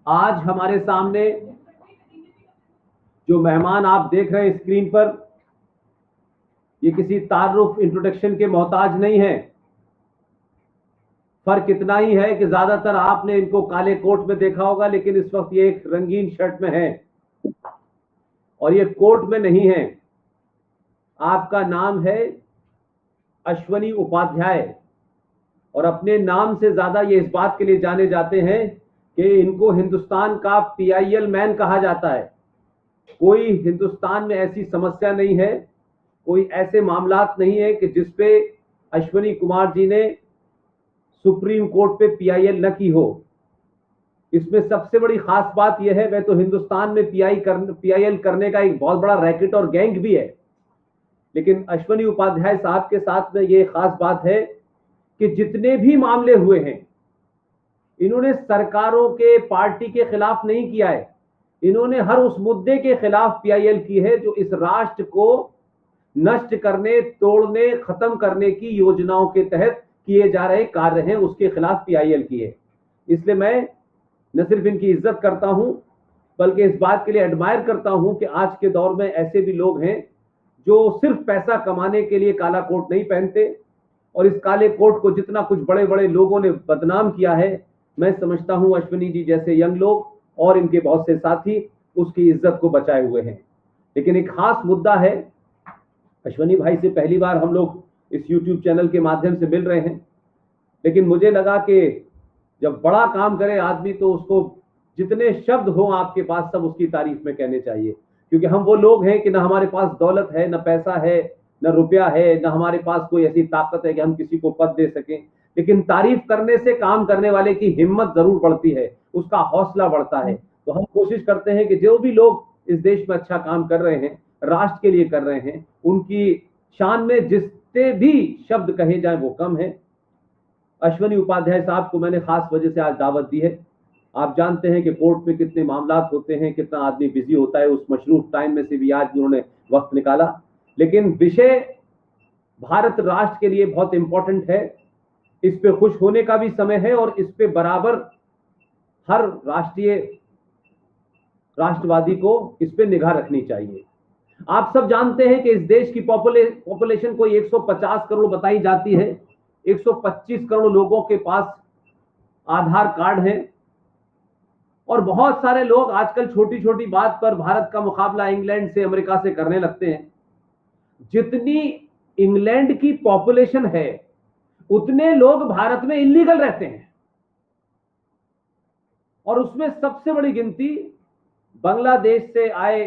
आज हमारे सामने जो मेहमान आप देख रहे हैं स्क्रीन पर, ये किसी तारुफ इंट्रोडक्शन के मोहताज नहीं है। फर्क इतना ही है कि ज्यादातर आपने इनको काले कोट में देखा होगा, लेकिन इस वक्त ये एक रंगीन शर्ट में है और ये कोट में नहीं है। आपका नाम है अश्वनी उपाध्याय और अपने नाम से ज्यादा ये इस बात के लिए जाने जाते हैं कि इनको हिंदुस्तान का पीआईएल मैन कहा जाता है। कोई हिंदुस्तान में ऐसी समस्या नहीं है, कोई ऐसे मामलात नहीं है कि जिसपे अश्वनी कुमार जी ने सुप्रीम कोर्ट पे पीआईएल न की हो। इसमें सबसे बड़ी खास बात यह है, वह तो हिंदुस्तान में पीआईएल करने का एक बहुत बड़ा रैकेट और गैंग भी है, लेकिन अश्वनी उपाध्याय साहब के साथ में यह खास बात है कि जितने भी मामले हुए हैं, इन्होंने सरकारों के पार्टी के खिलाफ नहीं किया है। इन्होंने हर उस मुद्दे के खिलाफ पीआईएल की है जो इस राष्ट्र को नष्ट करने, तोड़ने, खत्म करने की योजनाओं के तहत किए जा रहे कार्य हैं, उसके खिलाफ पीआईएल की है। इसलिए मैं न सिर्फ इनकी इज्जत करता हूं, बल्कि इस बात के लिए एडमायर करता हूं कि आज के दौर में ऐसे भी लोग हैं जो सिर्फ पैसा कमाने के लिए काला कोट नहीं पहनते। और इस काले कोट को जितना कुछ बड़े बड़े लोगों ने बदनाम किया है, मैं समझता हूं अश्वनी जी जैसे यंग लोग और इनके बहुत से साथी उसकी इज्जत को बचाए हुए हैं। लेकिन एक खास मुद्दा है, अश्वनी भाई से पहली बार हम लोग इस YouTube चैनल के माध्यम से मिल रहे हैं, लेकिन मुझे लगा कि जब बड़ा काम करे आदमी तो उसको जितने शब्द हो आपके पास सब उसकी तारीफ में कहने चाहिए, क्योंकि हम वो लोग हैं कि ना हमारे पास दौलत है, ना पैसा है, ना रुपया है, ना हमारे पास कोई ऐसी ताकत है कि हम किसी को पद दे सकें। लेकिन तारीफ करने से काम करने वाले की हिम्मत जरूर बढ़ती है, उसका हौसला बढ़ता है। तो हम कोशिश करते हैं कि जो भी लोग इस देश में अच्छा काम कर रहे हैं, राष्ट्र के लिए कर रहे हैं, उनकी शान में जितने भी शब्द कहे जाए वो कम है। अश्वनी उपाध्याय साहब को मैंने खास वजह से आज दावत दी है। आप जानते हैं कि कोर्ट में कितने मामलात होते हैं, कितना आदमी बिजी होता है, उस मशरूफ टाइम में से भी आज उन्होंने वक्त निकाला। लेकिन विषय भारत राष्ट्र के लिए बहुत इंपॉर्टेंट है, इस पे खुश होने का भी समय है और इस पे बराबर हर राष्ट्रवादी को इस पे निगाह रखनी चाहिए। आप सब जानते हैं कि इस देश की पॉपुलेशन कोई 150 करोड़ बताई जाती है। 125 करोड़ लोगों के पास आधार कार्ड है और बहुत सारे लोग आजकल छोटी छोटी बात पर भारत का मुकाबला इंग्लैंड से, अमेरिका से करने लगते हैं। जितनी इंग्लैंड की पॉपुलेशन है उतने लोग भारत में इलीगल रहते हैं और उसमें सबसे बड़ी गिनती बांग्लादेश से आए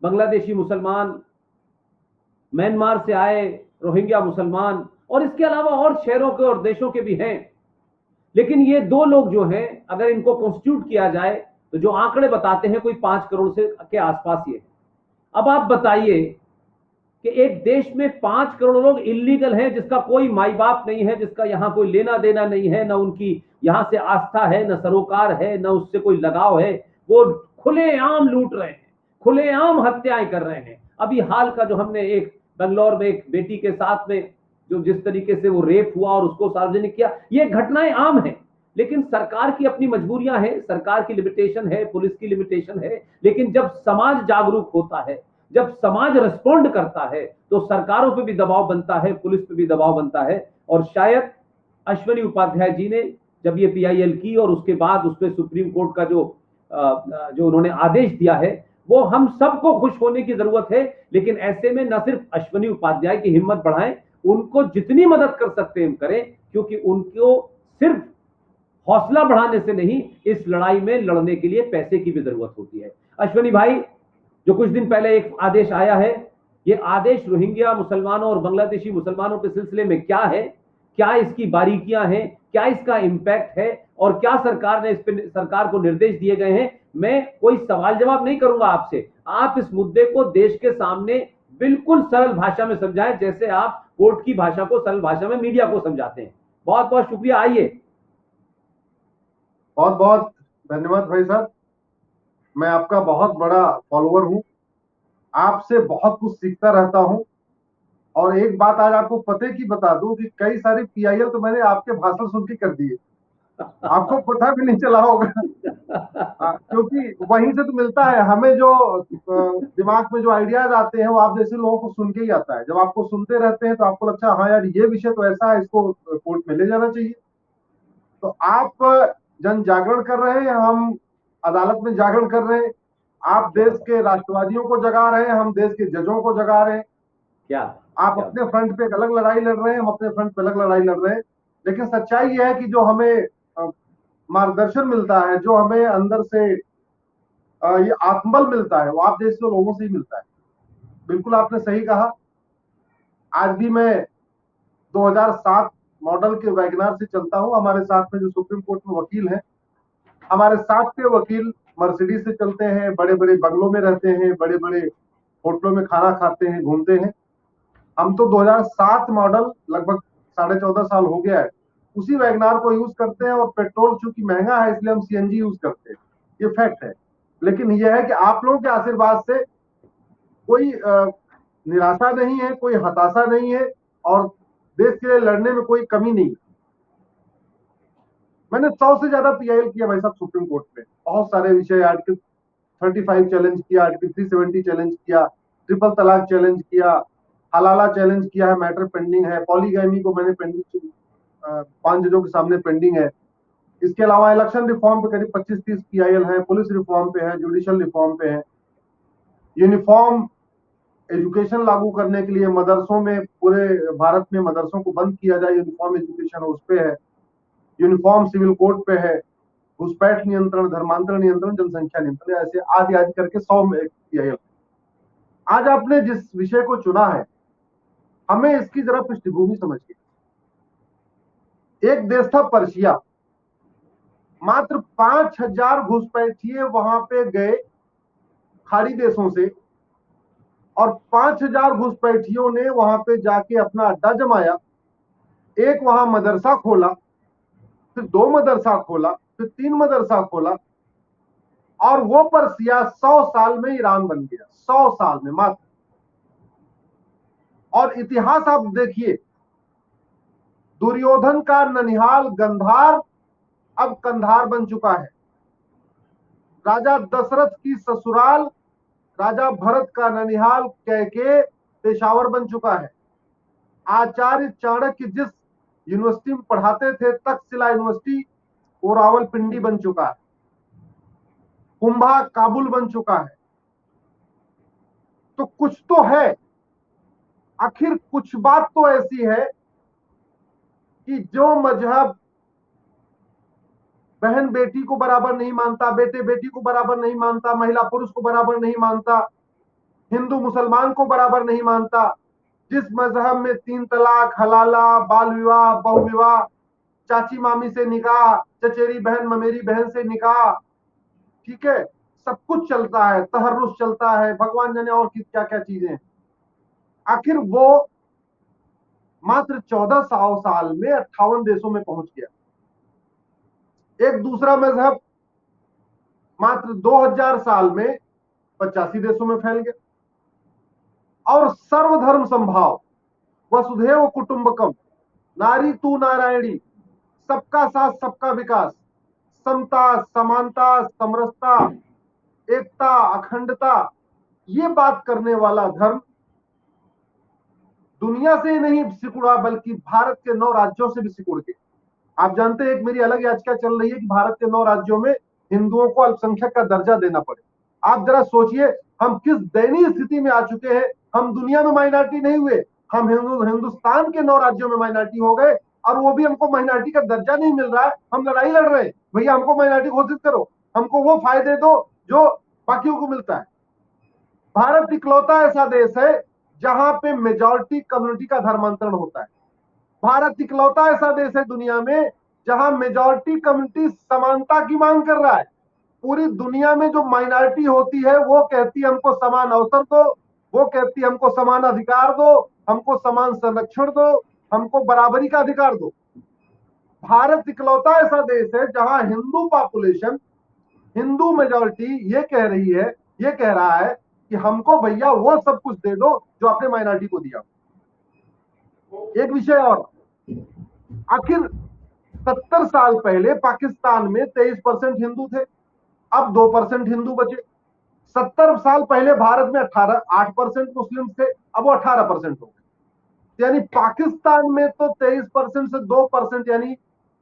बांग्लादेशी मुसलमान, म्यांमार से आए रोहिंग्या मुसलमान और इसके अलावा और शहरों के और देशों के भी हैं। लेकिन ये दो लोग जो हैं, अगर इनको कॉन्स्टिट्यूट किया जाए तो जो आंकड़े बताते हैं कोई 5 करोड़ से के आसपास ये। अब आप बताइए कि एक देश में 5 करोड़ लोग इलीगल हैं, जिसका कोई माई बाप नहीं है, जिसका यहां कोई लेना देना नहीं है, ना उनकी यहां से आस्था है, ना सरोकार है, ना उससे कोई लगाव है, वो खुलेआम लूट रहे हैं, खुलेआम हत्याएं कर रहे हैं। अभी हाल का जो हमने एक बंगलौर में एक बेटी के साथ में जो जिस तरीके से वो रेप हुआ और उसको सार्वजनिक किया, ये घटनाएं आम हैं। लेकिन सरकार की अपनी मजबूरियां हैं, सरकार की लिमिटेशन है, पुलिस की लिमिटेशन है। लेकिन जब समाज जागरूक होता है, जब समाज रिस्पॉन्ड करता है, तो सरकारों पे भी दबाव बनता है, पुलिस पे भी दबाव बनता है। और शायद अश्वनी उपाध्याय जी ने जब ये पीआईएल की और उसके बाद उस पर सुप्रीम कोर्ट का जो उन्होंने आदेश दिया है, वो हम सबको खुश होने की जरूरत है। लेकिन ऐसे में न सिर्फ अश्वनी उपाध्याय की हिम्मत बढ़ाएं, उनको जितनी मदद कर सकते हैं हम करें, क्योंकि उनको सिर्फ हौसला बढ़ाने से नहीं, इस लड़ाई में लड़ने के लिए पैसे की भी जरूरत होती है। अश्वनी भाई, जो कुछ दिन पहले एक आदेश आया है, ये आदेश रोहिंग्या मुसलमानों और बांग्लादेशी मुसलमानों के सिलसिले में क्या है, क्या इसकी बारीकियां हैं, क्या इसका इंपैक्ट है और क्या सरकार ने इस पे सरकार को निर्देश दिए गए हैं, मैं कोई सवाल जवाब नहीं करूंगा आपसे। आप इस मुद्दे को देश के सामने बिल्कुल सरल भाषा में समझाएं, जैसे आप कोर्ट की भाषा को सरल भाषा में मीडिया को समझाते हैं। बहुत बहुत शुक्रिया। आइए। बहुत बहुत धन्यवाद भाई साहब। मैं आपका बहुत बड़ा फॉलोअर हूं, आपसे बहुत कुछ सीखता रहता हूं। और एक बात आज आपको पते की बता दूं कि कई सारी पीआईएल तो मैंने आपके भाषण सुन के कर दिए। आपको पता भी नहीं चला होगा। क्योंकि वहीं से तो मिलता है हमें, जो दिमाग में जो आइडियाज आते हैं वो आप जैसे लोगों को सुन के ही आता है। जब आपको सुनते रहते हैं तो आपको लगता है हाँ यार ये विषय तो ऐसा है, इसको कोर्ट में ले जाना चाहिए। तो आप जन जागरण कर रहे हैं, हम अदालत में जागरण कर रहे हैं। आप देश के राष्ट्रवादियों को जगा रहे हैं, हम देश के जजों को जगा रहे हैं। क्या आप क्या अपने फ्रंट पे एक अलग लड़ाई लड़ रहे हैं, हम अपने फ्रंट पे अलग लड़ाई लड़ रहे हैं। लेकिन सच्चाई यह है कि जो हमें मार्गदर्शन मिलता है, जो हमें अंदर से ये आत्मबल मिलता है, वो आप जैसे लोगों से ही मिलता है। बिल्कुल आपने सही कहा। आज भी मैं 2007 मॉडल के वैगनार से चलता हूं। हमारे साथ में जो सुप्रीम कोर्ट में वकील हैं, हमारे साथ के वकील मर्सिडीज से चलते हैं, बड़े बड़े बंगलों में रहते हैं, बड़े बड़े होटलों में खाना खाते हैं, घूमते हैं। हम तो 2007 मॉडल, लगभग 14.5 साल हो गया है, उसी वैगनार को यूज करते हैं। और पेट्रोल चूंकि महंगा है इसलिए हम सीएनजी यूज करते हैं, ये फैक्ट है। लेकिन यह है कि आप लोगों के आशीर्वाद से कोई निराशा नहीं है, कोई हताशा नहीं है, और देश के लिए लड़ने में कोई कमी नहीं है। मैंने 100 से ज्यादा पीआईएल किया भाई साहब सुप्रीम कोर्ट में, बहुत सारे विषय। आर्टिकल 35 चैलेंज किया, आर्टिकल 370 चैलेंज किया, ट्रिपल तलाक चैलेंज किया, हलाला चैलेंज किया है, मैटर पेंडिंग है। पॉलीगैमी को मैंने पेंडिंग 5 जजों के सामने पेंडिंग है। इसके अलावा इलेक्शन रिफॉर्म पे करीब 25-30 पीआईएल है, पुलिस रिफॉर्म पे है, जुडिशियल रिफॉर्म पे है, यूनिफॉर्म एजुकेशन लागू करने के लिए मदरसों में, पूरे भारत में मदरसों को बंद किया जाए, यूनिफॉर्म एजुकेशन उस पे है, यूनिफॉर्म सिविल कोड पे है, घुसपैठ नियंत्रण, धर्मांतरण नियंत्रण, जनसंख्या नियंत्रण, ऐसे आदि आदि करके 100 में पीआईएल। आज आपने जिस विषय को चुना है, हमें इसकी जरा पृष्ठभूमि समझिए। एक देश था पर्शिया, मात्र 5,000 घुसपैठिए वहां पे गए खाड़ी देशों से, और 5,000 घुसपैठियों ने वहां पे जाके अपना अड्डा जमाया। एक वहां मदरसा खोला, फिर 2 मदरसा खोला, फिर 3 मदरसा खोला, और वो पर्सिया 100 साल में ईरान बन गया, 100 साल में मात्र। और इतिहास आप देखिए, दुर्योधन का ननिहाल गंधार अब कंधार बन चुका है। राजा दशरथ की ससुराल, राजा भरत का ननिहाल कैके पेशावर बन चुका है। आचार्य चाणक्य जिस यूनिवर्सिटी में पढ़ाते थे, तक्षशिला यूनिवर्सिटी, वो रावलपिंडी बन चुका है। कुंभा काबुल बन चुका है। तो कुछ तो है, आखिर कुछ बात तो ऐसी है कि जो मजहब बहन बेटी को बराबर नहीं मानता, बेटे बेटी को बराबर नहीं मानता, महिला पुरुष को बराबर नहीं मानता, हिंदू मुसलमान को बराबर नहीं मानता, जिस मजहब में 3 तलाक, हलाला, बाल विवाह, बहु विवाह, चाची मामी से निकाह, चचेरी बहन ममेरी बहन से निकाह, ठीक है, सब कुछ चलता है, तहर्रुस चलता है, भगवान जाने और क्या क्या चीजें। आखिर वो मात्र 1400 साल में 58 देशों में पहुंच गया। एक दूसरा मजहब मात्र 2000 साल में 85 देशों में फैल गया। और सर्वधर्म संभाव, वसुधैव कुटुंबकम, नारी तू नारायणी, सबका साथ सबका विकास, समता, समानता, समरसता, एकता, अखंडता, ये बात करने वाला धर्म दुनिया से नहीं सिकुड़ा, बल्कि भारत के 9 राज्यों से भी सिकुड़ के। आप जानते हैं एक मेरी अलग याचिका चल रही है कि भारत के 9 राज्यों में हिंदुओं को अल्पसंख्यक का दर्जा देना पड़े। आप जरा सोचिए, हम किस दयनीय स्थिति में आ चुके हैं। हम दुनिया में माइनॉरिटी नहीं हुए, हम हिंदुस्तान के 9 राज्यों में माइनॉरिटी हो गए, और वो भी हमको माइनॉरिटी का दर्जा नहीं मिल रहा है। हम लड़ाई लड़ रहे हैं, भैया हमको माइनॉरिटी घोषित करो, हमको वो फायदे दो जो बाकियों को मिलता है। भारत इकलौता ऐसा देश है जहां पे मेजॉरिटी कम्युनिटी का धर्मांतरण होता है। भारत इकलौता ऐसा देश है दुनिया में जहां मेजॉरिटी कम्युनिटी समानता की मांग कर रहा है। पूरी दुनिया में जो माइनॉरिटी होती है वो कहती है हमको समान अवसर दो, वो कहती है हमको समान अधिकार दो, हमको समान संरक्षण दो, हमको बराबरी का अधिकार दो। भारत इकलौता ऐसा देश है जहां हिंदू पॉपुलेशन, हिंदू मेजॉरिटी ये कह रही है, ये कह रहा है कि हमको भैया वो सब कुछ दे दो जो आपने माइनॉरिटी को दिया। एक विषय और, आखिर 70 साल पहले पाकिस्तान में 23% हिंदू थे, अब 2% हिंदू बचे। 70 साल पहले भारत में 8% मुस्लिम थे, अब वो 18% हो गए। यानी पाकिस्तान में तो 23% से 2% यानी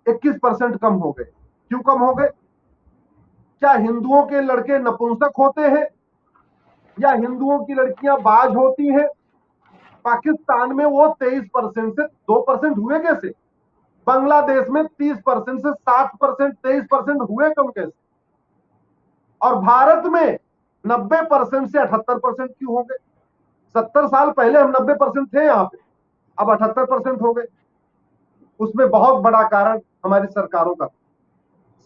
21% कम हो गए। क्यों कम हो गए? क्या हिंदुओं के लड़के नपुंसक होते हैं या हिंदुओं की लड़कियां बाज होती हैं? पाकिस्तान में वो 23% से 2% हुए कैसे? बांग्लादेश में 30% से 60%, 23% हुए कम कैसे? और भारत में 90% से 78% क्यों हो गए? 70 साल पहले हम 90% थे यहां पे, अब 78% हो गए। उसमें बहुत बड़ा कारण हमारी सरकारों का।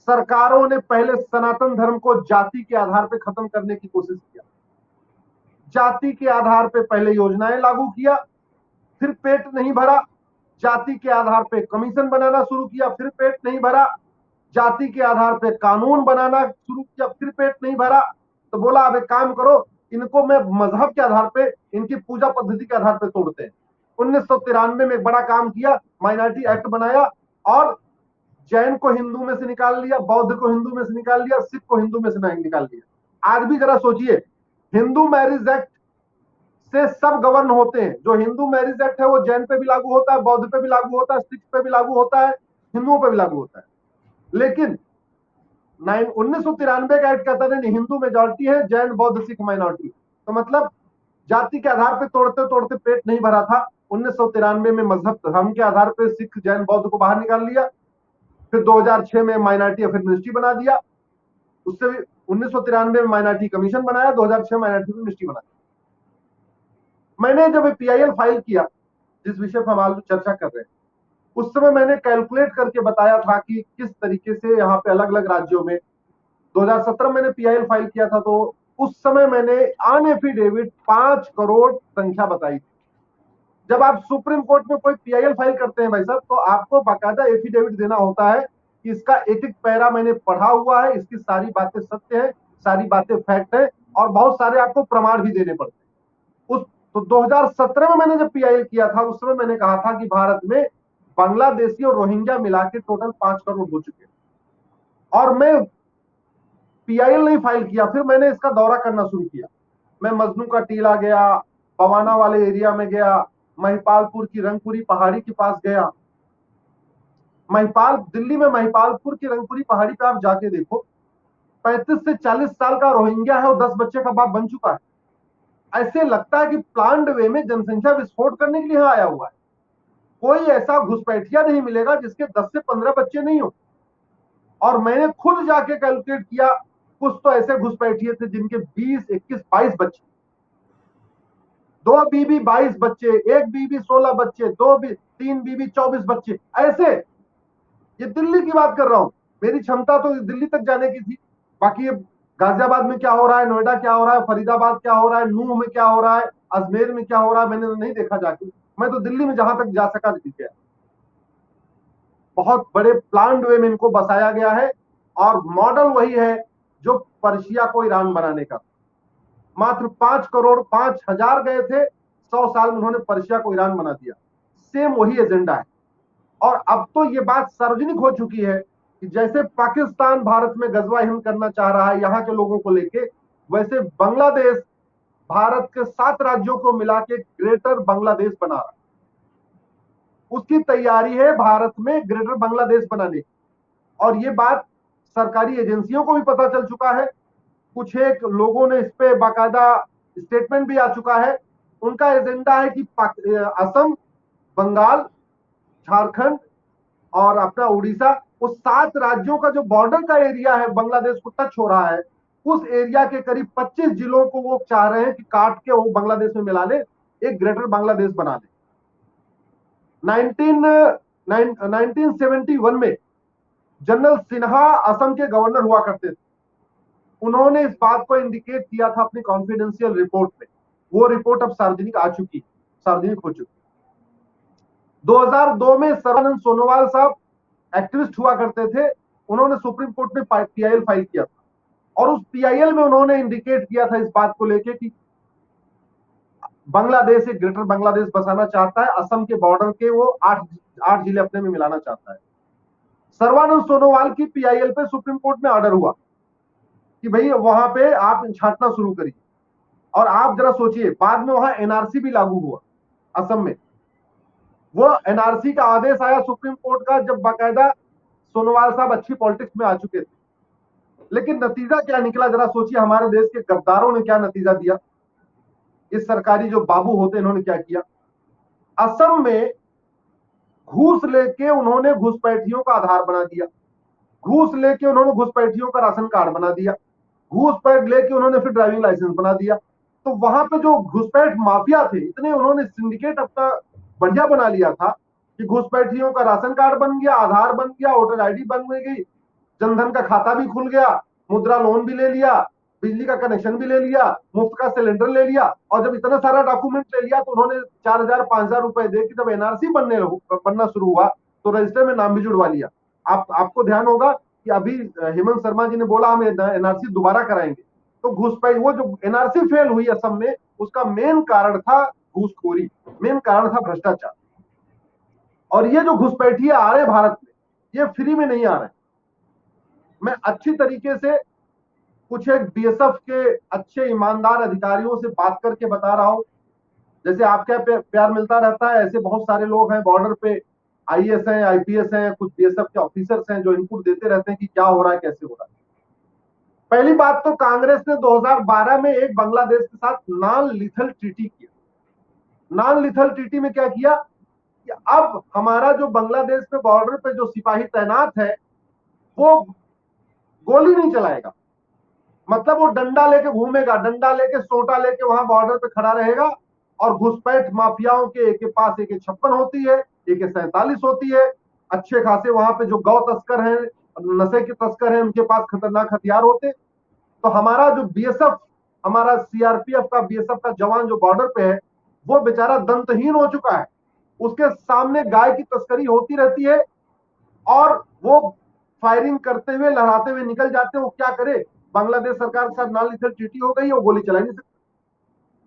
सरकारों ने पहले सनातन धर्म को जाति के आधार पर खत्म करने की कोशिश किया। जाति के आधार पर पहले योजनाएं लागू किया, फिर पेट नहीं भरा। जाति के आधार पर कमीशन बनाना शुरू किया, फिर पेट नहीं भरा। जाति के आधार पर कानून बनाना शुरू किया, फिर पेट नहीं भरा। तो बोला अब एक काम करो, इनको मैं मजहब के आधार पे, इनकी पूजा पद्धति के आधार पे तोड़ते हैं। 1993 में एक बड़ा काम किया, माइनॉरिटी एक्ट बनाया और जैन को हिंदू में से निकाल लिया, बौद्ध को हिंदू में से निकाल लिया, सिख को हिंदू में से नहीं निकाल लिया। आज भी जरा सोचिए, हिंदू मैरिज एक्ट से सब गवर्न होते हैं। जो हिंदू मैरिज एक्ट है वो जैन पे भी लागू होता है, बौद्ध पे भी लागू होता है, सिख पे भी लागू होता है, हिंदुओं पे भी लागू होता है। लेकिन 1993 का एक्ट कहता नहीं, हिंदू मेजॉरिटी है, जैन बौद्ध सिख माइनॉरिटी। तो मतलब जाति के आधार पे तोड़ते तोड़ते पेट नहीं भरा था। 1993 में मजहब धर्म के आधार पे सिख जैन बौद्ध को बाहर निकाल लिया। फिर 2006 में माइनॉरिटी अफेयर मिनिस्ट्री बना दिया। उससे भी 1993 में माइनॉरिटी कमीशन बनाया, 2006 माइनॉरिटी मिनिस्ट्री बना दिया। मैंने जब पीआईएल फाइल किया, जिस विषय पर हम आज चर्चा कर रहे हैं, उस समय मैंने कैलकुलेट करके बताया था कि किस तरीके से यहाँ पे अलग अलग राज्यों में 2017 मैंने पीआईएल फाइल किया था। तो उस समय मैंने ऑन एफिडेविट 5 करोड़ संख्या बताई थी। जब आप सुप्रीम कोर्ट में कोई पीआईएल फाइल करते हैं भाई साहब, तो आपको बाकायदा एफिडेविट देना होता है कि इसका एक एक पैरा मैंने पढ़ा हुआ है, इसकी सारी बातें सत्य है, सारी बातें फैक्ट है, और बहुत सारे आपको प्रमाण भी देने पड़ते हैं। तो 2017 में मैंने जब पीआईएल किया था, उस समय मैंने कहा था कि भारत में बांग्लादेशी और रोहिंग्या मिला के टोटल 5 करोड़ हो चुके हैं। और मैं पीआईएल नहीं फाइल किया, फिर मैंने इसका दौरा करना शुरू किया। मैं मजनू का टीला गया, पवाना वाले एरिया में गया, महिपालपुर की रंगपुरी पहाड़ी के पास गया। दिल्ली में महिपालपुर की रंगपुरी पहाड़ी पे आप जाके देखो, 35 से 40 साल का रोहिंग्या है, वो 10 बच्चे का बाप बन चुका है। ऐसे लगता है कि प्लान्ड वे में जनसंख्या विस्फोट करने के लिए आया हुआ है। कोई ऐसा घुसपैठिया नहीं मिलेगा जिसके 10 से 15 बच्चे नहीं हो। और मैंने खुद जाके कैलकुलेट किया, कुछ तो ऐसे घुसपैठिए थे जिनके 20, 21, 22 बच्चे, 2 बीबी 22 बच्चे, 1 बीबी 16 बच्चे, 3 बीबी 24 बच्चे। ऐसे, ये दिल्ली की बात कर रहा हूं। मेरी क्षमता तो दिल्ली तक जाने की थी, बाकी गाजियाबाद में क्या हो रहा है, नोएडा क्या हो रहा है, फरीदाबाद क्या हो रहा है, नूह में क्या हो रहा है, अजमेर में क्या हो रहा है, मैंने नहीं देखा जाके। मैं तो दिल्ली में जहां तक जा सका दिख गया। बहुत बड़े प्लान्ड वे में इनको बसाया गया है, और मॉडल वही है जो पर्शिया को ईरान बनाने का। मात्र 5 करोड़ 5,000 गए थे, 100 साल में उन्होंने पर्शिया को ईरान बना दिया। सेम वही एजेंडा है। और अब तो ये बात सार्वजनिक हो चुकी है कि जैसे पाकिस्तान भारत में गजवा हिंद करना चाह रहा है यहाँ के लोगों को लेके, वैसे बांग्लादेश भारत के 7 राज्यों को मिला के ग्रेटर बांग्लादेश बना रहा है। उसकी तैयारी है भारत में ग्रेटर बांग्लादेश बनाने की। और ये बात सरकारी एजेंसियों को भी पता चल चुका है। कुछ एक लोगों ने इस पे बाकायदा स्टेटमेंट भी आ चुका है। उनका एजेंडा है कि असम, बंगाल, झारखंड और अपना उड़ीसा, उस 7 राज्यों का जो बॉर्डर का एरिया है बांग्लादेश को टच हो रहा है, उस एरिया के करीब 25 जिलों को वो चाह रहे हैं कि काट के वो बांग्लादेश में मिला ले, एक ग्रेटर बांग्लादेश बना ले। 1971 में जनरल सिन्हा असम के गवर्नर हुआ करते थे। उन्होंने इस बात को इंडिकेट किया था अपनी कॉन्फिडेंशियल रिपोर्ट में। वो रिपोर्ट अब सार्वजनिक हो चुकी। 2002 में सर्बानंद सोनोवाल साहब एक्टिविस्ट हुआ करते थे, उन्होंने सुप्रीम कोर्ट में पीआईएल फाइल किया था, और उस पीआईएल में उन्होंने इंडिकेट किया था इस बात को लेके कि बांग्लादेश एक ग्रेटर बांग्लादेश बसाना चाहता है, असम के बॉर्डर के वो 8 जिले अपने में मिलाना चाहता है। सर्बानंद सोनोवाल की पीआईएल पे सुप्रीम कोर्ट में ऑर्डर हुआ कि भाई वहां पे आप छांटना शुरू करिए। और आप जरा सोचिए, बाद में वहां एनआरसी भी लागू हुआ असम में। वो एनआरसी का आदेश आया सुप्रीम कोर्ट का जब बाकायदा सोनोवाल साहब अच्छी पॉलिटिक्स में आ चुके थे। लेकिन नतीजा क्या निकला, जरा सोचिए, हमारे देश के गद्दारों ने क्या नतीजा दिया। इस सरकारी जो बाबू होते इन्होंने क्या किया, असम में घूस लेके उन्होंने घुसपैठियों का आधार बना दिया, घूस लेके उन्होंने घुसपैठियों का राशन कार्ड बना दिया, घूसपैठ लेके उन्होंने फिर ड्राइविंग लाइसेंस बना दिया। तो वहां पे जो घुसपैठ माफिया थे, इतने उन्होंने सिंडिकेट अपना बढ़िया बना लिया था कि घुसपैठियों का राशन कार्ड बन गया, आधार बन गया, वोटर आईडी बन गई, जनधन का खाता भी खुल गया, मुद्रा लोन भी ले लिया, बिजली का कनेक्शन भी ले लिया, मुफ्त का सिलेंडर ले लिया। और जब इतना सारा डॉक्यूमेंट ले लिया तो उन्होंने 4,000 5,000 रुपए दे के जब एनआरसी बनना शुरू हुआ तो रजिस्टर में नाम भी जुड़वा लिया। आपको ध्यान होगा कि अभी हेमंत शर्मा जी ने बोला हम एनआरसी दोबारा कराएंगे। तो घुसपैठ, वो जो एनआरसी फेल हुई असम में, उसका मेन कारण था घूसखोरी, मेन कारण था भ्रष्टाचार। और ये जो घुसपैठिए आ रहे भारत में, ये फ्री में नहीं आ रहे। मैं अच्छी तरीके से कुछ एक बीएसएफ के अच्छे ईमानदार अधिकारियों से बात करके बता रहा हूं। जैसे आपका प्यार मिलता रहता है, ऐसे बहुत सारे लोग हैं बॉर्डर पे, आईएएस हैं, आईपीएस हैं, कुछ बीएसएफ के ऑफिसर्स हैं जो इनपुट देते रहते हैं कि क्या हो रहा है, कैसे हो रहा है। पहली बात तो कांग्रेस ने 2012 में एक बांग्लादेश के साथ नॉन लीथल ट्रीटी किया। नॉन लीथल ट्रीटी में क्या किया कि अब हमारा जो बांग्लादेश पे बॉर्डर पे जो सिपाही तैनात है वो गोली नहीं चलाएगा, मतलब वो डंडा लेके घूमेगा, डंडा लेके सोटा लेके वहां बॉर्डर पे खड़ा रहेगा। और घुसपैठ माफियाओं के पास AK-56 होती है, AK-47 होती है, अच्छे खासे वहां पे जो गौ तस्कर हैं, नशे के तस्कर हैं, उनके पास खतरनाक हथियार होते। तो हमारा जो बीएसएफ, हमारा सीआरपीएफ का बीएसएफ का जवान जो बॉर्डर पे है, वो बेचारा दंतहीन हो चुका है। उसके सामने गाय की तस्करी होती रहती है और वो फायरिंग करते हुए, लहराते हुए निकल जाते हैं। वो क्या करे, बांग्लादेश सरकार के साथ नॉन लीथल ट्रीटी हो गई है, वो गोली चला नहीं सकते।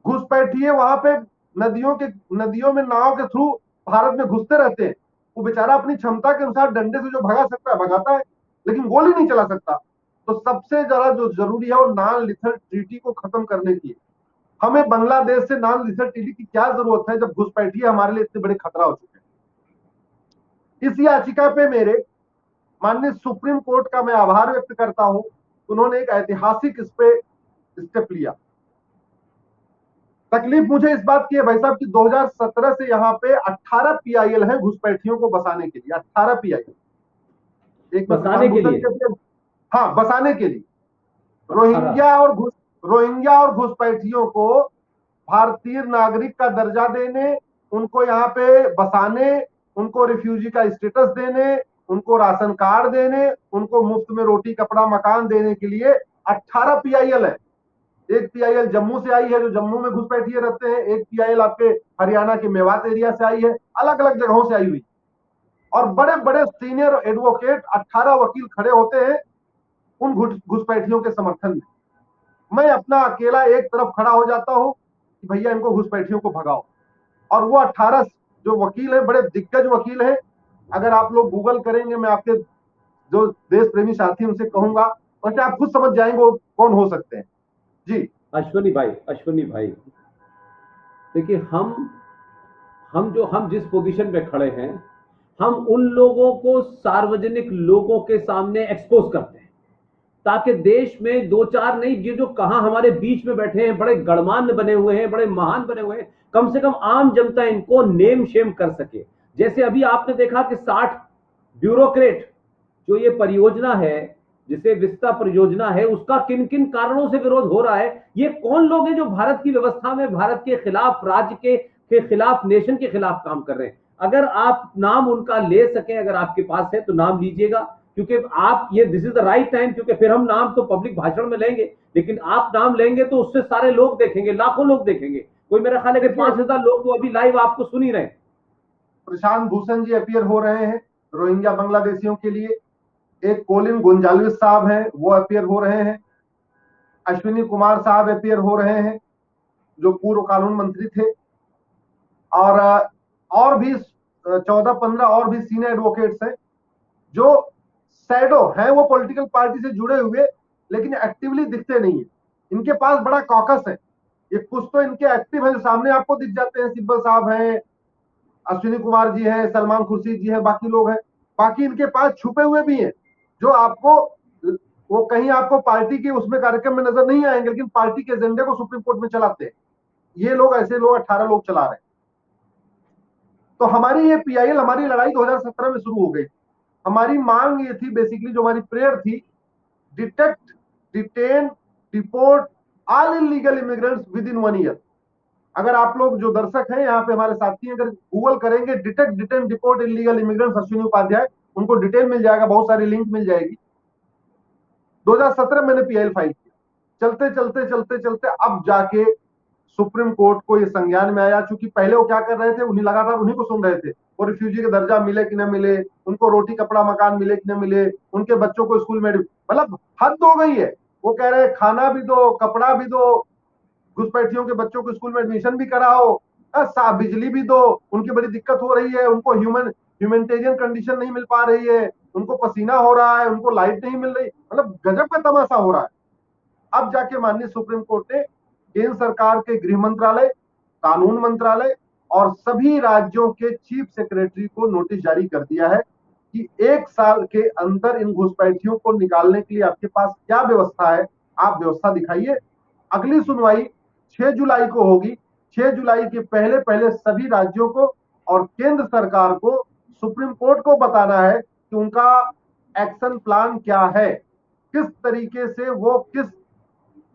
घुसपैठिए वहां पे नदियों में नाव के थ्रू भारत में घुसते रहते हैं। वो बेचारा अपनी क्षमता के अनुसार डंडे से जो भगा सकता है भगाता है, लेकिन गोली नहीं चला सकता। तो सबसे ज्यादा जो जरूरी है वो नॉन लीथल ट्रीटी को खत्म करने की। हमें बांग्लादेश से नॉन लीथल ट्रीटी की क्या जरूरत है जब घुसपैठिए हमारे लिए इतने बड़े खतरा हो चुके हैं। इस याचिका पे मेरे माननीय सुप्रीम कोर्ट का मैं आभार व्यक्त करता हूं। उन्होंने एक ऐतिहासिक इस पे स्टेप लिया। तकलीफ मुझे इस बात की है भाई साहब कि 2017 से यहाँ पे 18 पीआईएल है घुसपैठियों को बसाने के लिए। 18 पीआईएल, एक बसाने के लिए, हाँ, बसाने के लिए। 18 रोहिंग्या और घुसपैठियों को भारतीय नागरिक का दर्जा देने, उनको यहाँ पे बसाने, उनको रिफ्यूजी का स्टेटस देने, उनको राशन कार्ड देने, उनको मुफ्त में रोटी कपड़ा मकान देने के लिए 18 पीआईएल है। एक पीआईएल जम्मू से आई है जो जम्मू में घुसपैठिए रहते हैं, एक पीआईएल आपके हरियाणा के मेवात एरिया से आई है, अलग अलग जगहों से आई हुई। और बड़े बड़े सीनियर एडवोकेट 18 वकील खड़े होते हैं उन घुसपैठियों के समर्थन में। मैं अपना अकेला एक तरफ खड़ा हो जाता हूं कि भैया इनको घुसपैठियों को भगाओ। और वो 18 जो वकील हैं, बड़े दिग्गज वकील हैं। अगर आप लोग गूगल करेंगे, मैं आपके जो देश प्रेमी साथी उनसे कहूंगा, और आप खुद समझ जाएंगे वो कौन हो सकते हैं। जी अश्वनी भाई, देखिए हम जिस पोजीशन पे खड़े हैं, हम उन लोगों को सार्वजनिक लोगों के सामने एक्सपोज करते हैं ताकि देश में दो चार नहीं, ये जो कहां हमारे बीच में बैठे हैं, बड़े गणमान्य बने हुए हैं, बड़े महान बने हुए हैं, कम से कम आम जनता इनको नेम शेम कर सके। जैसे अभी आपने देखा कि 60 ब्यूरोक्रेट, जो ये परियोजना है, जिसे विस्ता परियोजना है, उसका किन किन कारणों से विरोध हो रहा है। ये कौन लोग हैं जो भारत की व्यवस्था में भारत के खिलाफ, राज्य के खिलाफ, नेशन के खिलाफ काम कर रहे हैं। अगर आप नाम उनका ले सकें, अगर आपके पास है तो नाम लीजिएगा, क्योंकि आप ये this is the right time, क्योंकि फिर हम नाम तो पब्लिक भाषण में लेंगे, लेकिन आप नाम लेंगे तो उससे सारे लोग देखेंगे, लाखों लोग देखेंगे। कोई मेरा ख्याल है कि 5,000 लोग तो अभी लाइव आपको सुन ही रहे हैं। प्रशांत भूषण जी अपीयर हो रहे हैं रोहिंग्या बांग्लादेशियों के लिए। एक कोलिन गोंजाल्विस साहब हैं, वो अपीयर हो रहे हैं। अश्विनी कुमार साहब अपीयर हो रहे हैं, जो पूर्व कानून मंत्री थे। और भी 14-15 और भी सीनियर एडवोकेट्स हैं जो शैडो हैं, वो पॉलिटिकल पार्टी से जुड़े हुए लेकिन एक्टिवली दिखते नहीं है। इनके पास बड़ा कॉकस है, ये कुछ तो इनके एक्टिव है जो सामने आपको दिख जाते हैं, सिब्बल साहब हैं, अश्विनी कुमार जी हैं, सलमान खुर्शीद जी हैं, बाकी लोग हैं। बाकी इनके पास छुपे हुए भी हैं जो आपको, वो कहीं आपको पार्टी के उसमें कार्यक्रम में नजर नहीं आएंगे लेकिन पार्टी के एजेंडे को सुप्रीम कोर्ट में चलाते हैं। ये लोग, ऐसे लोग 18 लोग चला रहे हैं। तो हमारी ये पीआईएल, हमारी लड़ाई 2017 में शुरू हो गई। हमारी मांग ये थी, बेसिकली जो हमारी प्रेयर थी, detect, detain, deport all illegal immigrants with in 1 year. अगर आप लोग जो दर्शक हैं यहाँ पे हमारे साथी, अगर गूगल करेंगे detect, detain, deport illegal immigrants Ashwini Upadhyay, उनको डिटेल मिल जाएगा, बहुत सारी लिंक मिल जाएगी। 2017 मैंने पीआईएल फाइल किया। चलते चलते चलते चलते अब जाके सुप्रीम कोर्ट को ये संज्ञान में आया, क्योंकि पहले वो क्या कर रहे थे, उन्हीं लगातार उन्हीं को सुन रहे थे। वो रिफ्यूजी का दर्जा मिले कि न मिले, उनको रोटी कपड़ा मकान मिले कि न मिले, उनके बच्चों को स्कूल में, मतलब हद हो गई है। वो कह रहे हैं खाना भी दो, कपड़ा भी दो, घुसपैठियों के बच्चों को स्कूल में एडमिशन भी कराओ, बिजली भी दो, उनकी बड़ी दिक्कत हो रही है, उनको ह्यूमैनिटेरियन कंडीशन नहीं मिल पा रही है, उनको पसीना हो रहा है, उनको लाइट नहीं मिल रही, मतलब गजब का तमाशा हो रहा है। अब जाके माननीय सुप्रीम कोर्ट ने केंद्र सरकार के गृह मंत्रालय, कानून मंत्रालय और सभी राज्यों के चीफ सेक्रेटरी को नोटिस जारी कर दिया है कि 1 साल के अंदर इन घुसपैठियों को निकालने के लिए आपके पास क्या व्यवस्था है, आप व्यवस्था दिखाइए। अगली सुनवाई 6 जुलाई को होगी। 6 जुलाई के पहले पहले सभी राज्यों को और केंद्र सरकार को सुप्रीम कोर्ट को बताना है कि उनका एक्शन प्लान क्या है, किस तरीके से वो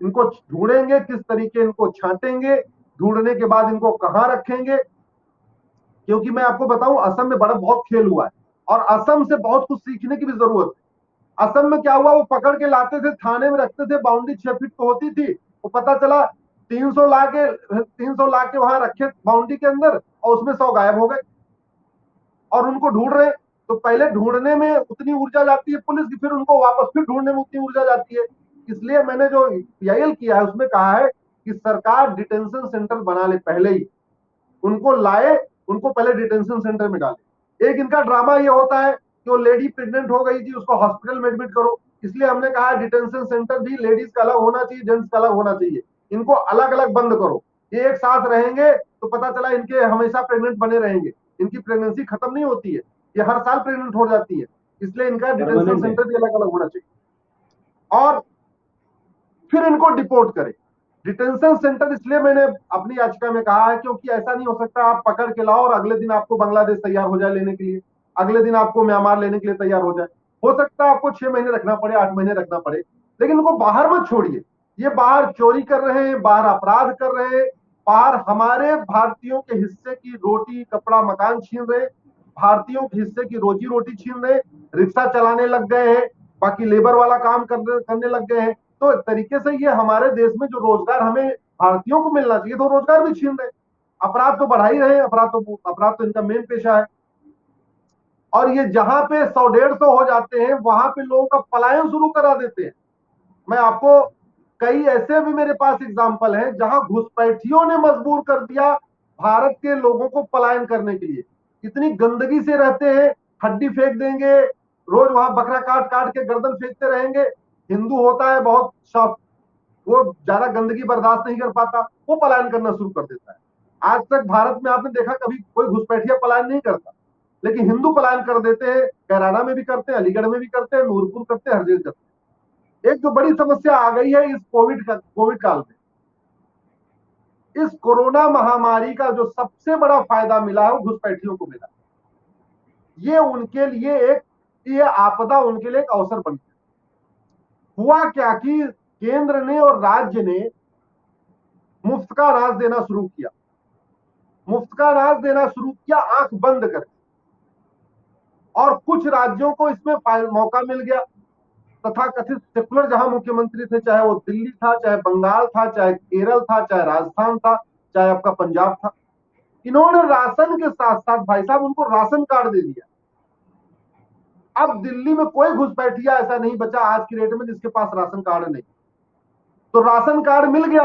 इनको ढूंढेंगे, किस तरीके इनको छांटेंगे, ढूंढने के बाद इनको कहां रखेंगे। क्योंकि मैं आपको बताऊं, असम में बहुत खेल हुआ है और असम से बहुत कुछ सीखने की भी जरूरत है। असम में क्या हुआ, वो पकड़ के लाते थे, थाने में रखते थे, बाउंड्री 6 फीट तो होती थी, वो पता चला 300 ला के वहां रखे बाउंड्री के अंदर और उसमें 100 गायब हो गए और उनको ढूंढ रहे। तो पहले ढूंढने में उतनी ऊर्जा जाती है पुलिस की, फिर उनको वापस फिर ढूंढने में उतनी ऊर्जा जाती है। इसलिए मैंने जो पीआईएल किया है उसमें कहा है कि सरकार डिटेंशन सेंटर बना ले, पहले ही उनको लाए, उनको पहले डिटेंशन सेंटर में डाले। एक इनका ड्रामा ये होता है कि वो लेडी प्रेग्नेंट हो गई थी, उसको हॉस्पिटल में एडमिट करो, इसलिए हमने कहा डिटेंशन सेंटर भी लेडीज का अलग होना चाहिए, जेंट्स का अलग होना चाहिए, इनको अलग अलग बंद करो। ये एक साथ रहेंगे तो पता चला इनके हमेशा प्रेग्नेंट बने रहेंगे, इनकी प्रेगनेंसी खत्म नहीं होती है, ये हर साल प्रेग्नेंट हो जाती है, इसलिए इनका डिटेंशन सेंटर भी अलग अलग होना चाहिए। और फिर इनको डिपोर्ट करें। डिटेंशन सेंटर इसलिए मैंने अपनी याचिका में कहा है क्योंकि ऐसा नहीं हो सकता आप पकड़ के लाओ और अगले दिन आपको बांग्लादेश तैयार हो जाए लेने के लिए, अगले दिन आपको म्यांमार लेने के लिए तैयार हो जाए। हो सकता है आपको 6 महीने रखना पड़े, 8 महीने रखना पड़े, लेकिन उनको बाहर मत छोड़िए। ये बाहर चोरी कर रहे हैं, बाहर अपराध कर रहे हैं, बाहर हमारे भारतीयों के हिस्से की रोटी कपड़ा मकान छीन रहे, भारतीयों के हिस्से की रोजी रोटी छीन रहे, रिक्शा चलाने लग गए हैं, बाकी लेबर वाला काम करने लग गए हैं। तो एक तरीके से ये हमारे देश में जो रोजगार हमें भारतीयों को मिलना चाहिए तो रोजगार भी छीन रहे। अपराध तो बढ़ा ही रहे, अपराध तो इनका मेन पेशा है। और ये जहां पे 100-150 हो जाते हैं वहां पे लोगों का पलायन शुरू करा देते हैं। मैं आपको कई ऐसे भी मेरे पास एग्जाम्पल हैं जहां घुसपैठियों ने मजबूर कर दिया भारत के लोगों को पलायन करने के लिए। इतनी गंदगी से रहते हैं, हड्डी फेंक देंगे, रोज वहां बकरा काट काट के गर्दन फेंकते रहेंगे। हिंदू होता है बहुत सॉफ्ट, वो ज्यादा गंदगी बर्दाश्त नहीं कर पाता, वो पलायन करना शुरू कर देता है। आज तक भारत में आपने देखा कभी कोई घुसपैठिया पलायन नहीं करता, लेकिन हिंदू पलायन कर देते हैं। कैराना में भी करते हैं, अलीगढ़ में भी करते हैं, नूरपुर करते हैं, हर जगह करते हैं। एक जो बड़ी समस्या आ गई है इस कोविड काल में, इस कोरोना महामारी का जो सबसे बड़ा फायदा मिला है वो घुसपैठियों को मिला। ये उनके लिए ये आपदा उनके लिए एक अवसर बन गया। हुआ क्या कि केंद्र ने और राज्य ने मुफ्त का राज देना शुरू किया, मुफ्त का राज देना शुरू किया आंख बंद करके, और कुछ राज्यों को इसमें मौका मिल गया। तथाकथित सेकुलर जहां मुख्यमंत्री थे, चाहे वो दिल्ली था, चाहे बंगाल था, चाहे केरल था, चाहे राजस्थान था, चाहे आपका पंजाब था, इन्होंने राशन के साथ साथ भाई साहब उनको राशन कार्ड दे दिया। अब दिल्ली में कोई घुसपैठिया ऐसा नहीं बचा आज की डेट में जिसके पास राशन कार्ड नहीं। तो राशन कार्ड मिल गया,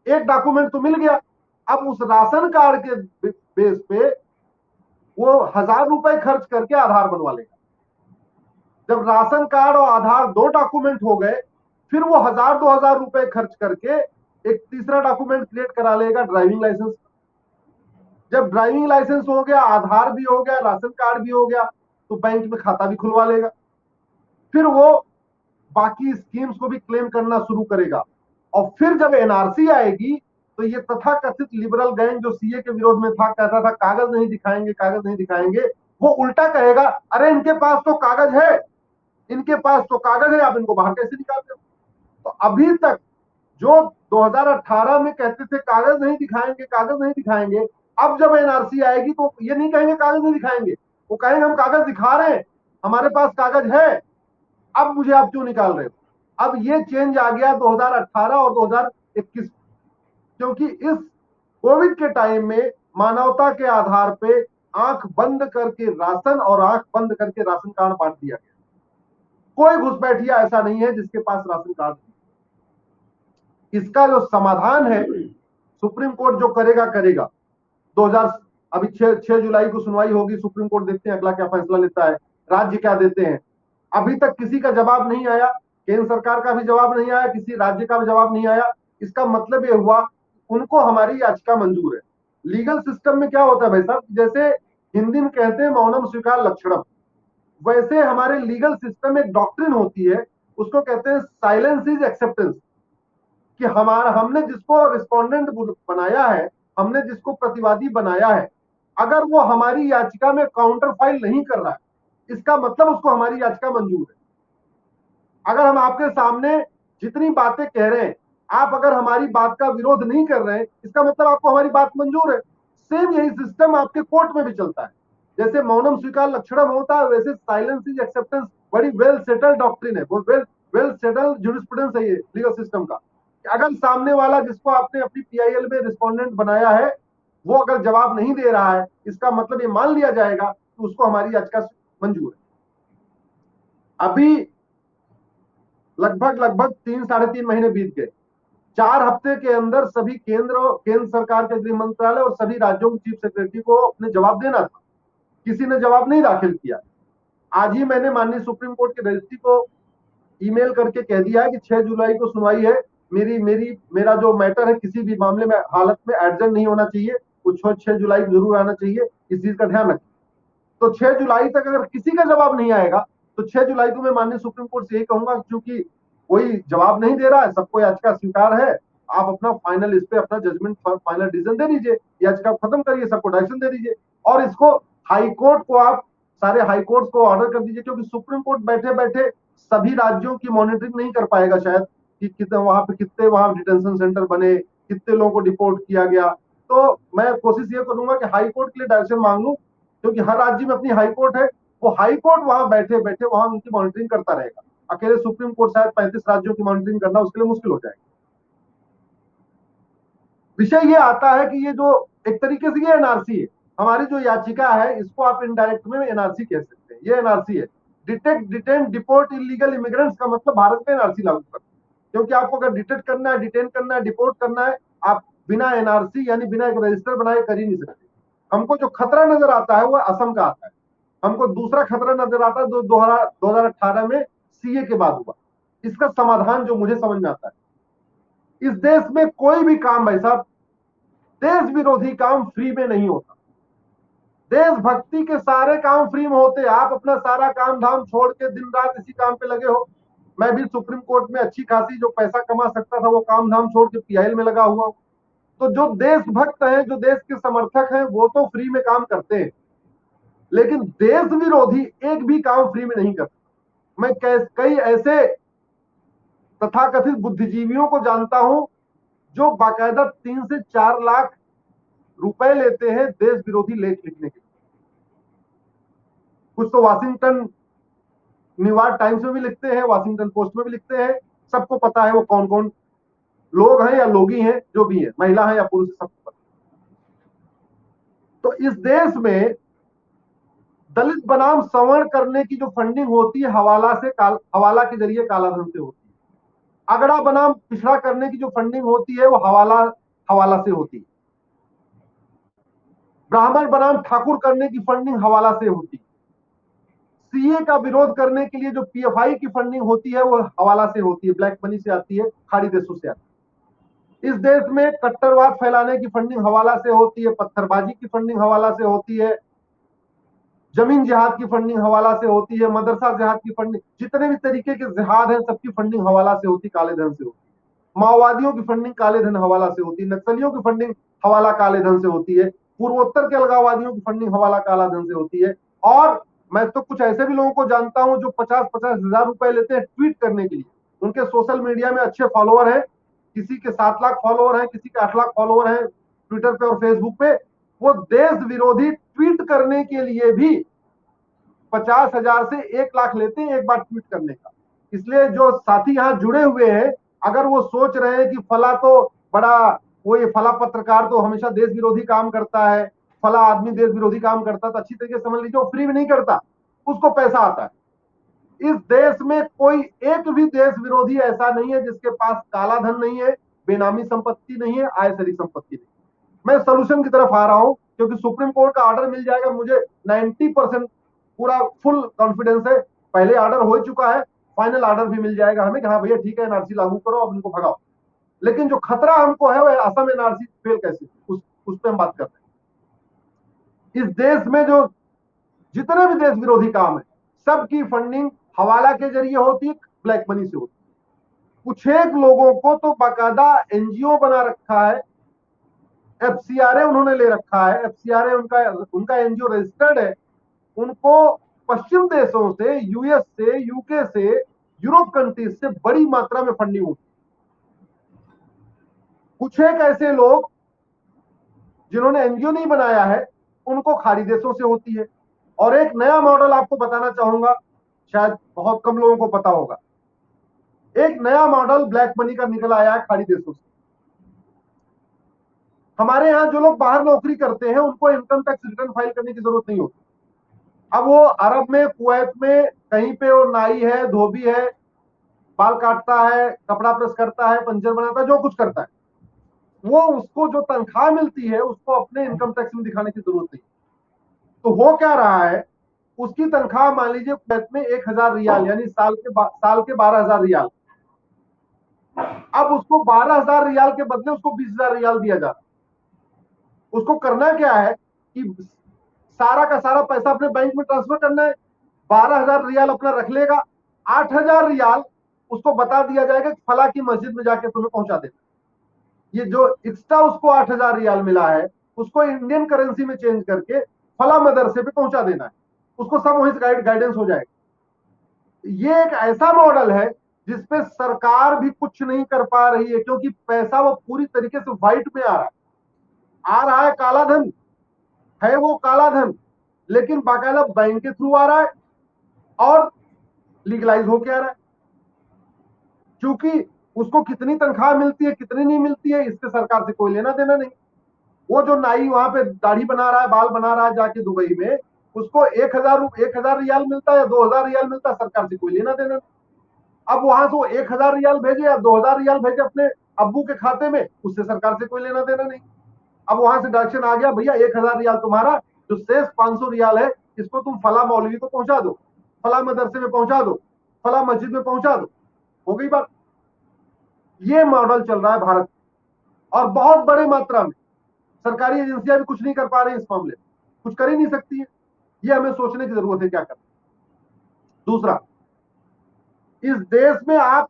एक डॉक्यूमेंट तो मिल गया। अब उस राशन कार्ड के बेस पे वो 1000 रुपए खर्च करके आधार बनवा लेगा। जब राशन कार्ड और आधार 2 डॉक्यूमेंट हो गए, फिर वो 1000-2000 रुपए खर्च करके एक तीसरा डॉक्यूमेंट क्रिएट करा लेगा, ड्राइविंग लाइसेंस। जब ड्राइविंग लाइसेंस हो गया, आधार भी हो गया, राशन कार्ड भी हो गया, तो बैंक में खाता भी खुलवा लेगा। फिर वो बाकी स्कीम्स को भी क्लेम करना शुरू करेगा। और फिर जब एनआरसी आएगी, तो ये तथाकथित लिबरल गैंग जो सीए के विरोध में था, कहता था कागज नहीं दिखाएंगे, कागज नहीं दिखाएंगे, वो उल्टा कहेगा, अरे इनके पास तो कागज है, इनके पास तो कागज है, आप इनको बाहर कैसे निकालते हो? तो अभी तक जो 2018 में कहते थे कागज नहीं दिखाएंगे, कागज नहीं दिखाएंगे, अब जब एनआरसी आएगी तो ये नहीं कहेंगे कागज नहीं दिखाएंगे, वो कहेंगे हम कागज दिखा रहे हैं, हमारे पास कागज है, अब मुझे आप क्यों निकाल रहे हो? अब ये चेंज आ गया 2018 और 2021, क्योंकि इस कोविड के टाइम में मानवता के आधार पे आंख बंद करके राशन और आंख बंद करके राशन कार्ड बांट दिया गया। कोई घुसपैठिया ऐसा नहीं है जिसके पास राशन कार्ड नहीं। इसका जो समाधान है, सुप्रीम कोर्ट जो करेगा करेगा। 2000 अभी 6 जुलाई को सुनवाई होगी, सुप्रीम कोर्ट देखते हैं अगला क्या फैसला लेता है, राज्य क्या देते हैं। अभी तक किसी का जवाब नहीं आया, केंद्र सरकार का भी जवाब नहीं आया, किसी राज्य का भी जवाब नहीं आया। इसका मतलब ये हुआ उनको हमारी याचिका मंजूर है। लीगल सिस्टम में क्या होता है भाई साहब, जैसे हिंदी में कहते हैं मौनम स्वीकार लक्षणम, वैसे हमारे लीगल सिस्टम में एक डॉक्ट्रिन होती है, उसको कहते हैं साइलेंस इज एक्सेप्टेंस। कि हमने जिसको रिस्पोंडेंट बनाया है, हमने जिसको प्रतिवादी बनाया है, अगर वो हमारी याचिका में काउंटर फाइल नहीं कर रहा है, इसका मतलब उसको हमारी याचिका मंजूर है। अगर हम आपके सामने जितनी बातें कह रहे हैं, आप अगर हमारी बात का विरोध नहीं कर रहे हैं, इसका मतलब आपको हमारी बात मंजूर है। सेम यही सिस्टम आपके कोर्ट में भी चलता है। जैसे मौनम स्वीकार लक्षणम होता है, वैसे साइलेंस इज एक्सेप्टेंस बड़ी वेल सेटल्ड डॉक्ट्रिन है, वो वेल सेटल्ड ज्यूरिस्प्रूडेंस है ये लीगल सिस्टम का। अगर सामने वाला जिसको आपने अपनी पीआईएल में रिस्पोंडेंट बनाया है, वो अगर जवाब नहीं दे रहा है, इसका मतलब ये मान लिया जाएगा कि उसको हमारी याचिका मंजूर है। अभी लगभग 3-3.5 महीने बीत गए। 4 हफ्ते के अंदर सभी केंद्र सरकार के गृह मंत्रालय और सभी राज्यों के चीफ सेक्रेटरी को अपने जवाब देना था, किसी ने जवाब नहीं दाखिल किया। आज ही मैंने माननीय सुप्रीम कोर्ट के रजिस्ट्री को ईमेल करके कह दिया है कि 6 जुलाई को सुनवाई है, मेरा जो मैटर है किसी भी मामले में हालत में एडजर्न नहीं होना चाहिए, कुछ 6 जुलाई को जरूर आना चाहिए, इस चीज का ध्यान रखें। तो 6 जुलाई तक अगर किसी का जवाब नहीं आएगा, तो 6 जुलाई को मैं माननीय सुप्रीम कोर्ट से यही कहूंगा, क्योंकि कोई जवाब नहीं दे रहा है, सबको याचिका स्वीकार है, आप अपना फाइनल इस पे अपना जजमेंट फाइनल डिसीजन दे दीजिए, याचिका खत्म करिए, सबको डायरेक्शन दे दीजिए, और इसको हाई कोर्ट को आप सारे हाई कोर्ट को ऑर्डर कर दीजिए, क्योंकि सुप्रीम कोर्ट बैठे बैठे सभी राज्यों की मॉनिटरिंग नहीं कर पाएगा शायद, कि कितने वहां डिटेंशन सेंटर बने, कितने लोगों को डिपोर्ट किया गया। तो मैं कोशिश ये करूंगा कि हाई कोर्ट के लिए डायरेक्शन मांग लूं, क्योंकि हर राज्य में अपनी हाई कोर्ट है, वो हाई कोर्ट वहां बैठे बैठे वहां उनकी मॉनिटरिंग करता रहेगा। अकेले सुप्रीम कोर्ट शायद 35 राज्यों की मॉनिटरिंग करना उसके लिए मुश्किल हो जाएगा। विषय ये आता है कि ये जो एक तरीके से ये एनआरसी है, हमारी जो याचिका है, इसको आप इनडायरेक्ट में एनआरसी कह सकते हैं। ये एनआरसी है, detect detain deport illegal immigrants का मतलब भारत में एनआरसी लागू करना, क्योंकि आपको अगर डिटेक्ट करना है, डिटेन करना है, डिपोर्ट करना है, आप बिना एनआरसी यानी बिना एक रजिस्टर बनाए कर ही नहीं सकते। हमको जो खतरा नजर आता है वो असम का आता है, हमको दूसरा खतरा नजर आता है जो 2018 में सीए के बाद हुआ। इसका समाधान जो मुझे समझ में आता है, इस देश में कोई भी काम भाई साहब, देश विरोधी काम फ्री में नहीं होता। देशभक्ति के सारे काम फ्री में होते हैं। आप अपना सारा काम धाम छोड़ के दिन रात इसी काम पे लगे हो। मैं भी सुप्रीम कोर्ट में अच्छी खासी जो पैसा कमा सकता था वो काम धाम छोड़ के पीआईएल में लगा हुआ हूं। तो जो देशभक्त हैं, जो देश के समर्थक हैं, वो तो फ्री में काम करते हैं, लेकिन देश विरोधी एक भी काम फ्री में नहीं करते। मैं कई ऐसे तथाकथित बुद्धिजीवियों को जानता हूं जो बाकायदा 3 से 4 लाख रुपए लेते हैं देश विरोधी लेख लिखने के लिए। कुछ तो वाशिंगटन न्यूयॉर्क टाइम्स में भी लिखते हैं, वाशिंगटन पोस्ट में भी लिखते हैं, सबको पता है वो कौन कौन लोग हैं या लोगी हैं, जो भी है, महिला है या पुरुष, सबको पता। तो इस देश में दलित बनाम सवर्ण करने की जो फंडिंग होती है हवाला के जरिए कालाधन से होती है। अगड़ा बनाम पिछड़ा करने की जो फंडिंग होती है वो हवाला से होती है। ब्राह्मण बनाम ठाकुर करने की फंडिंग हवाला से होती है। सीए का विरोध करने के लिए जो पीएफआई की फंडिंग होती है वो हवाला से होती है, ब्लैक मनी से आती है, खाड़ी देशों से आती है। इस देश में कट्टरवाद फैलाने की फंडिंग हवाला से होती है, पत्थरबाजी की फंडिंग हवाला से होती है, जमीन जिहाद की फंडिंग हवाला से होती है, मदरसा जिहाद की फंडिंग, जितने भी तरीके के जिहाद हैं सबकी फंडिंग हवाला से होती, काले धन से होती। माओवादियों की फंडिंग काले धन हवाला से होती है, नक्सलियों की फंडिंग हवाला काले धन से होती है, पूर्वोत्तर के अलगाववादियों की फंडिंग हवाला काला धन से होती है। और मैं तो कुछ ऐसे भी लोगों को जानता हूं जो 50-50 हजार रुपए लेते हैं ट्वीट करने के लिए। उनके सोशल मीडिया में अच्छे फॉलोअर हैं, किसी के 7 लाख फॉलोअर हैं, किसी के 8 लाख फॉलोअर हैं ट्विटर पे और फेसबुक पे। वो देश विरोधी ट्वीट करने के लिए भी 50,000 से 1 लाख लेते हैं एक बार ट्वीट करने का। इसलिए जो साथी यहाँ जुड़े हुए हैं, अगर वो सोच रहे हैं कि फला तो बड़ा, वो ये फला पत्रकार तो हमेशा देश विरोधी काम करता है, फला आदमी देश विरोधी काम करता है, तो अच्छी तरीके से समझ लीजिए वो फ्री में नहीं करता, उसको पैसा आता है। इस देश में कोई एक भी देश विरोधी ऐसा नहीं है जिसके पास काला धन नहीं है, बेनामी संपत्ति नहीं है, आय से अधिक संपत्ति नहीं। मैं सोल्यूशन की तरफ आ रहा हूं क्योंकि सुप्रीम कोर्ट का ऑर्डर मिल जाएगा, मुझे 90% पूरा फुल कॉन्फिडेंस है। पहले ऑर्डर हो चुका है, फाइनल ऑर्डर भी मिल जाएगा हमें कि हाँ भैया ठीक है एनआरसी लागू करो, अब इनको भगाओ। लेकिन जो खतरा हमको है वह असम एनआरसी फेल कैसे, उस पर हम बात करते हैं। इस देश में जो जितने भी देश विरोधी काम है सबकी फंडिंग हवाला के जरिए होती है, ब्लैक मनी से होती है। कुछ एक लोगों को तो बाकायदा एनजीओ बना रखा है, एफसीआरए उन्होंने ले रखा है, एफसीआरए उनका एनजीओ रजिस्टर्ड है। उनको पश्चिम देशों से, यूएस से, यूके से, यूरोप कंट्रीज से बड़ी मात्रा में फंडिंग होती है। कुछ एक ऐसे लोग जिन्होंने एनजीओ नहीं बनाया है उनको खाड़ी देशों से होती है। और एक नया मॉडल आपको बताना चाहूंगा, शायद बहुत कम लोगों को पता होगा, एक नया मॉडल ब्लैक मनी का निकल आया है खाड़ी देशों से। हमारे यहां जो लोग बाहर नौकरी करते हैं उनको इनकम टैक्स रिटर्न फाइल करने की जरूरत नहीं होती। अब वो अरब में, कुवैत में, कहीं पे वो नाई है, धोबी है, बाल काटता है, कपड़ा प्रेस करता है, पंचर बनाता है, जो कुछ करता है, वो उसको जो तनख्वाह मिलती है उसको अपने इनकम टैक्स में दिखाने की जरूरत नहीं। तो हो क्या रहा है, उसकी तनख्वाह मान लीजिए कुवैत में 1,000 रियाल, यानी साल के 12,000 रियाल। अब उसको 12,000 रियाल के बदले उसको 20,000 रियाल दिया जा रहा है। उसको करना क्या है कि सारा का सारा पैसा अपने बैंक में ट्रांसफर करना है, 12,000 रियाल अपना रख लेगा, 8,000 रियाल उसको बता दिया जाएगा कि फला की मस्जिद में जाके तुम्हें पहुंचा देना। ये जो एक्स्ट्रा उसको 8,000 रियाल मिला है उसको इंडियन करेंसी में चेंज करके फला मदरसे पे पहुंचा देना है, उसको सब वहीं से गाइडेंस हो जाएगा। ये एक ऐसा मॉडल है जिसपे सरकार भी कुछ नहीं कर पा रही है, क्योंकि पैसा वो पूरी तरीके से व्हाइट में आ रहा है, काला धन है वो काला धन, लेकिन बाकायदा बैंक के थ्रू आ रहा है और लीगलाइज होके आ रहा है। क्योंकि उसको कितनी तनख्वाह मिलती है, कितनी नहीं मिलती है, इससे सरकार से कोई लेना देना नहीं। वो जो नाई वहां पे दाढ़ी बना रहा है, बाल बना रहा है जाके दुबई में, उसको 1,000 रियाल मिलता है या 2,000 रियाल मिलता है, सरकार से कोई लेना देना नहीं। अब वहां से वो 1,000 रियाल भेजे या 2,000 रियाल भेजे अपने अब्बू के खाते में, उससे सरकार से कोई लेना देना नहीं। अब वहां से डायरेक्शन आ गया, भैया 1,000 रियाल तुम्हारा, जो शेष 500 रियाल है इसको तुम फला मौलवी को पहुंचा दो, फला मदरसे में पहुंचा दो, फला मस्जिद में पहुंचा दो, हो गई बात। ये मॉडल चल रहा है भारत में और बहुत बड़े मात्रा में सरकारी एजेंसियां भी कुछ नहीं कर पा रही इस मामले में, कुछ कर ही नहीं सकती है। ये हमें सोचने की जरूरत है क्या करना। दूसरा, इस देश में आप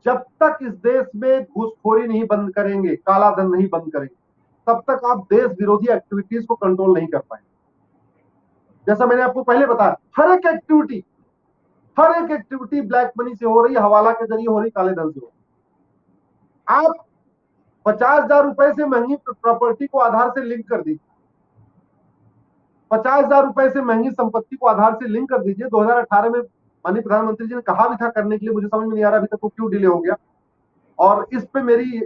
जब तक इस देश में घूसखोरी नहीं बंद करेंगे, काला धन नहीं बंद करेंगे, तब तक आप देश विरोधी एक्टिविटीज को कंट्रोल नहीं कर पाएंगे। जैसा मैंने आपको पहले बताया, हर एक एक्टिविटी ब्लैक मनी से हो रही है, हवाला के जरिए हो रही, काले धन से हो रही। आप 50,000 रुपए से महंगी प्रॉपर्टी को आधार से लिंक कर दीजिए, 50,000 रुपए से महंगी संपत्ति को आधार से लिंक कर दीजिए। 2018 में माननीय प्रधानमंत्री जी ने कहा भी था करने के लिए, मुझे समझ में नहीं आ रहा अभी तक वो क्यों डिले हो गया। और इस पे मेरी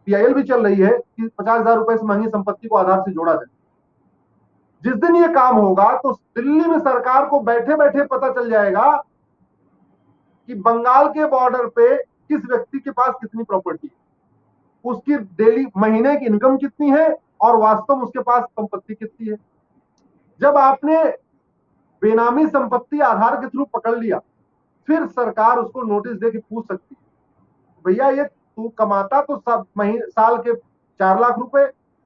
पीआईएल भी चल रही है कि 50,000 रुपए से महंगी संपत्ति को आधार से जोड़ा जाए। जिस दिन ये काम होगा तो दिल्ली में सरकार को बैठे बैठे पता चल जाएगा कि बंगाल के बॉर्डर पे किस व्यक्ति के पास कितनी प्रॉपर्टी है, उसकी डेली महीने की इनकम कितनी है और वास्तव में उसके पास संपत्ति कितनी है। जब आपने बेनामी संपत्ति आधार के थ्रू पकड़ लिया, फिर सरकार उसको नोटिस दे के पूछ सकती है, भैया ये तू कमाता तो सब साल के 4 लाख रुपए,